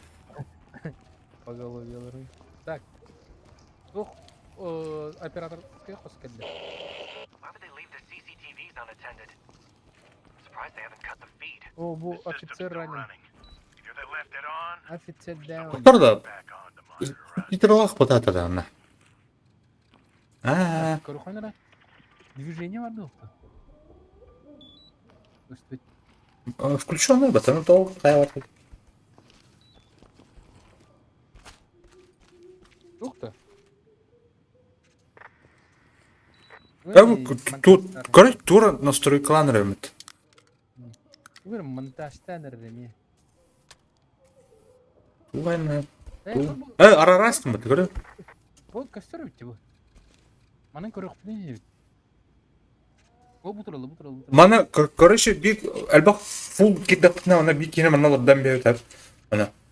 По голове. Так. Тух, оператор қос келді. Why would they leave the CCTVs unattended? Surprised they haven't cut the feed. О, бұл офицер ранен. Either they left it on, Офицер даун. Тоқтырда, back on to monitor us. Питерлақ бұтаты да ана. Көрі қойнара? Движение бар доқты. Өстіп. Включенный, батаны толық қайаваты. Доқты. Тут, короче, тура настройкалан рөміт. Бір монтажтан әрреме. Туғайна. Бұл Арарастың бұты, көрі? костер өтті бұл. Манын көрі құпты не? Ол бұтырылы. Мана, короче, бик, әлбақ фул киддақтына, она бик кені манал обдан бейт әп.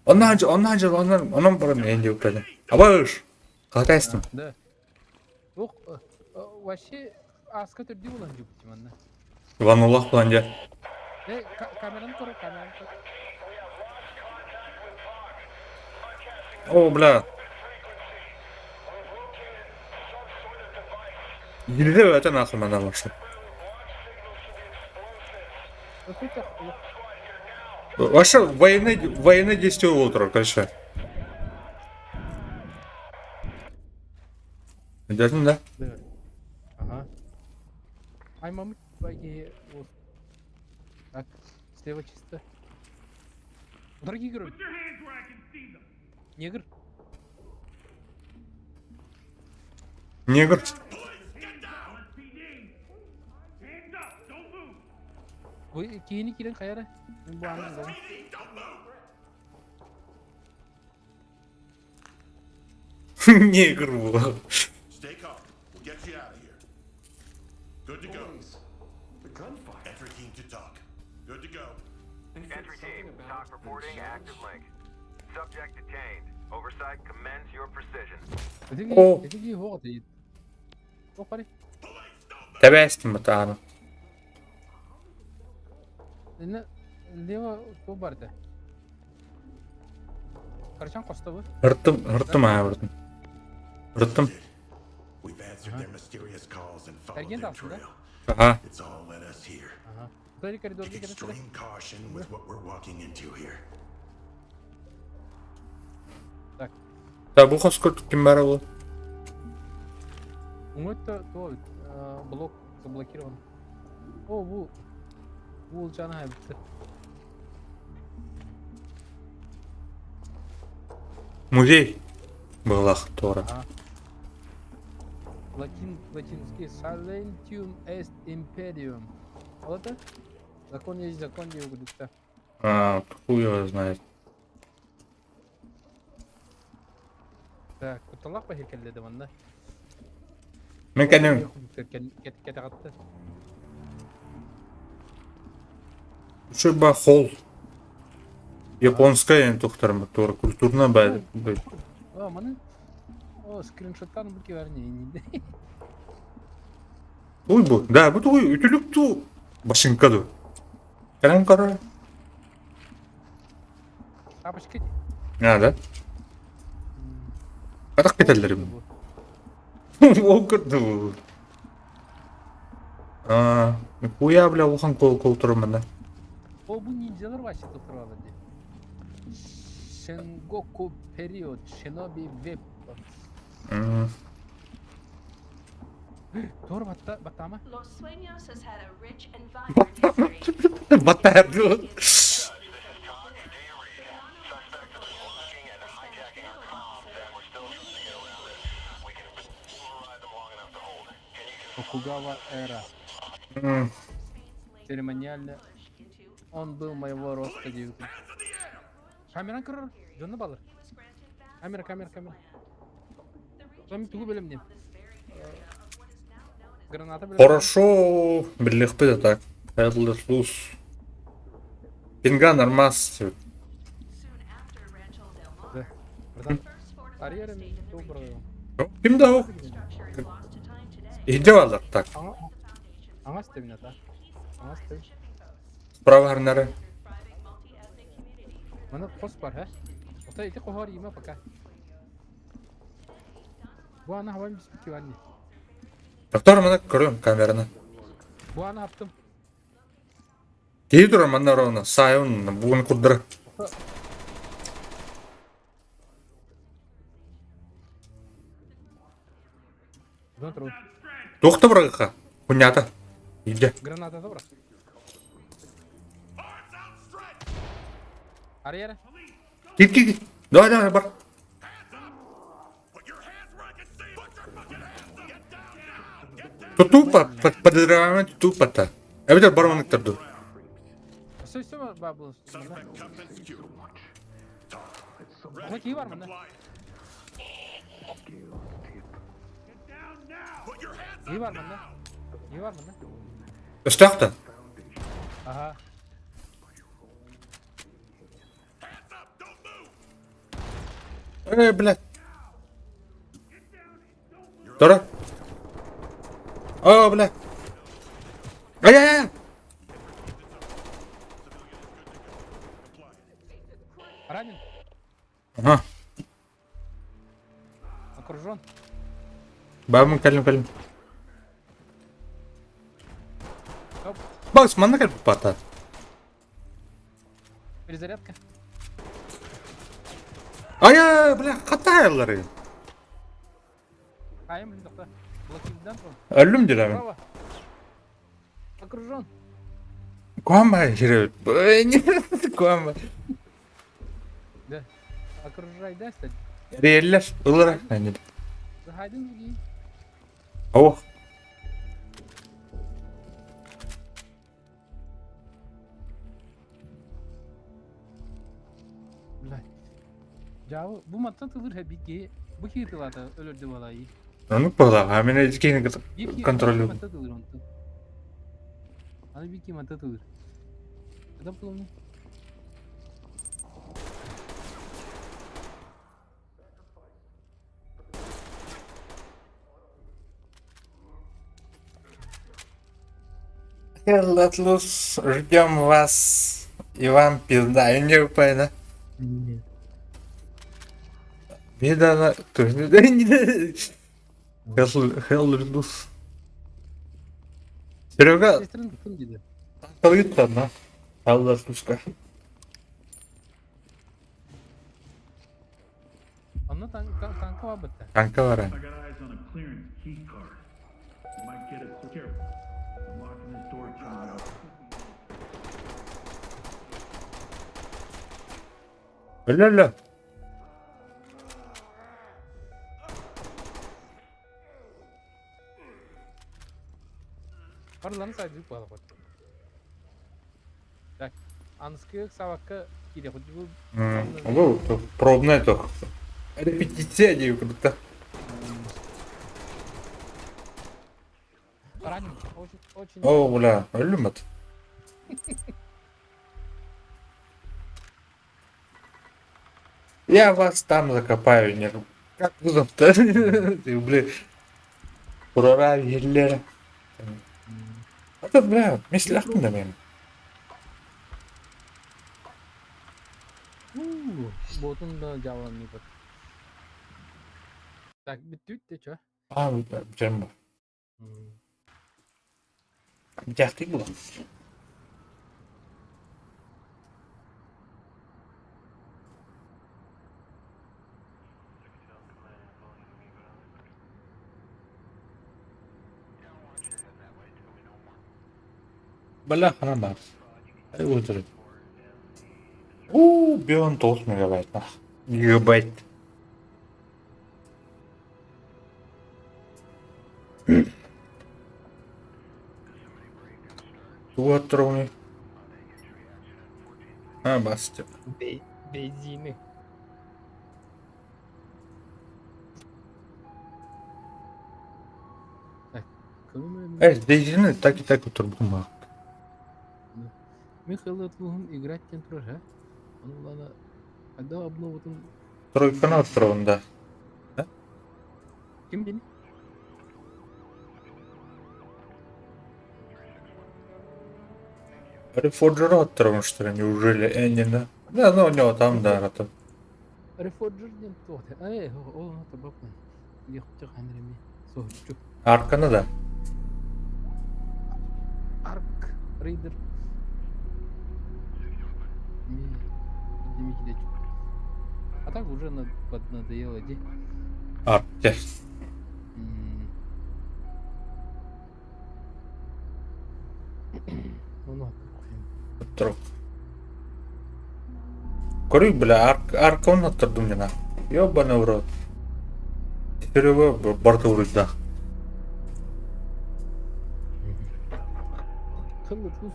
Онан жыл, онан бұрын әйінде өкілді. Абаш, қалатайстың. Да. Бұл, вообще, асқа түрде болан жүкті манна. Вануллах бұлан жа. Камераны көрі. О, бля. Елде өте нақыл мана башы. Вообще, военное действие утро, короче. Ödedin de. Да. Ага. Ай, мамы, байки. Вот. Так, слева чисто. Дорогие герои. Негр. Негр. Вы киени кирен каяра. Мен bu anı izledim. Негр bu. Stay calm. We'll get you out of here. Good to go. Entry team to talk. Good to go. Entry team, talk reporting, active link. Subject detained. Oversight commends your precision. О. Это вот и. О, пари. Tebestim tanrım. Ne leva to barda. Karşan kosta bu. Hırttım ha vurdum. Hırttım. We've answered their mysterious calls and followed Ergen de their aslında. trail. Aha. It's all led us here. Aha. Böyle koridorda Take gelirse. extreme caution with what we're walking into here. Так. Да bu hoskurt kim var bu? Это то блок заблокирован. О, bu. Bu olacağını haybetti. Muzey. Bağlaq doğru. Латинский Silentium est Imperium. Вот это? Закон есть закон, не угодится. А, хуй его знает. Так, куталак ба херкелледи мында. Men kendim Кете катты. şu ba hol. Японская тухтарым doğru культурна ба. О, маны. О, скриншоттан bu ki vermeyin. Uy bu. Da bu da uy ütülüktü. Başınkadı. Karan karar. Тапочки. Nerede? Atak ketellerim. O kadar. Aa, huya bile ulan kol turumunda. О, bu ninjalar вообще тут проводили. Sengoku Period Shinobi Weapons. Doğru batta ama. Los Sueños has had a rich and vibrant history. Batta yapıyor. Токугава эра. Церемониально. Он был моего роста девушка. Камеран кырыр. Жонны балыр. Камера. Там тугу бөлөм. Граната бөлөм. Хорошо. Birlikte так. Hayırlı sus. Pinga нормас. Арьерем добрый. Kim de o? İhde varlar tak. Аңа стемина та. Аңа стем. Справа гарнары. Мана қос бар, ха? Ота ите қохар има пока. Bu ana havayım bispiki var ne? Doktor bana görüyorum kamerаны. Bu ana yaptım. Кейі тұрар манна ровно. Сайын буын курдыры. Дан тұру. Тоқты бұрағыға. Құнята. İhde. Граната да бра. Арьера. Git. Давай бар. Тупо, подозреваемый тупо-то. Әбетер барманық тұрды. Все бабыл. Ана ки бар мында? Не бар мында? Үстіяқта. Ага. Блядь. Тора. О, блядь. Ай-яй-яй. Ранен? Ага. Окружен? Бабым кәлім. Оп. Бакс, манна кәліп бата. Перезарядка. Ай-яй, блядь, қата айылары. Ayım bir dakika. Blokilden sonra. Öldüm diyorum. Bravo. Окружен. Kuamba şire. Kuamba. Да. Окружай, да, кстати. Yerler olarak bence de. Заходи в другие. Oh. Блядь. Жабы, bu матта тылыр хәбикке. Bu хитылата өлөрдү балайы. Onu bağla. Hemen ezikini kontrol ediyorum. Матта тылыр онту. Аны бики матта тылыр. Adam kullanıyor. Латлус, ждем вас. И вам пизда. Я не понял. Нет. Видала. Тоже не. Хеллус. Серега, Сестрин кім деді? tankalıydı lan. Хеллуска. Anla tanka var batta. Kanka var ha. I got eyes on a clearance key card. You might get it. Careful. I'm locking this door. Öyle öyle. Параланы сайдып бала бат. Так. Анскы сабакка киде худжу. Ну, пробное то. Репетиция не круто. Ранен. Очень. О, бля, ölüm at. Я вас там закопаю, не как вызов-то? Ты, бля, прорав yerlere. Hadi bля, mesela aklımda benim. Ботун да жабан не бат. Так, bitti de çö. Abi canım var. Bir yaktık bu lan. Bala hana bak. Hadi öldürün. Bir 19 megabayt lah. Gigabayt. Вот троны. Ha bastım. Benzini. Так, кроме Дейзini так и так oturdum bak. Михаил Атлухун играть центр, а? Ну ладно. Когда обновлен Тройка на трон, да. kim beni? Рефорджера оттырым, что ли, неужели Эннина? Да, ну у него там, да, это. Reforger ден тоғды. Ол ата бапын. Яқчық әміріме. Соғычу. Арканы да. Арк. Рейдер. Демики дечу. А так уже надоело, де? Арке. Onu Трок. Кори, бля, арка он оттырдым жана. Ёбаный в рот. Серега барты урыжда. Kıllı tuz.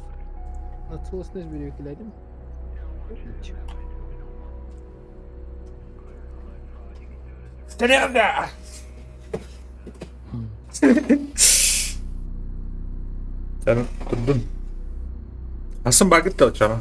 Natılısınız bir ülkelerdi mi? Серега! Sen durdun. Asın bakit de o çana.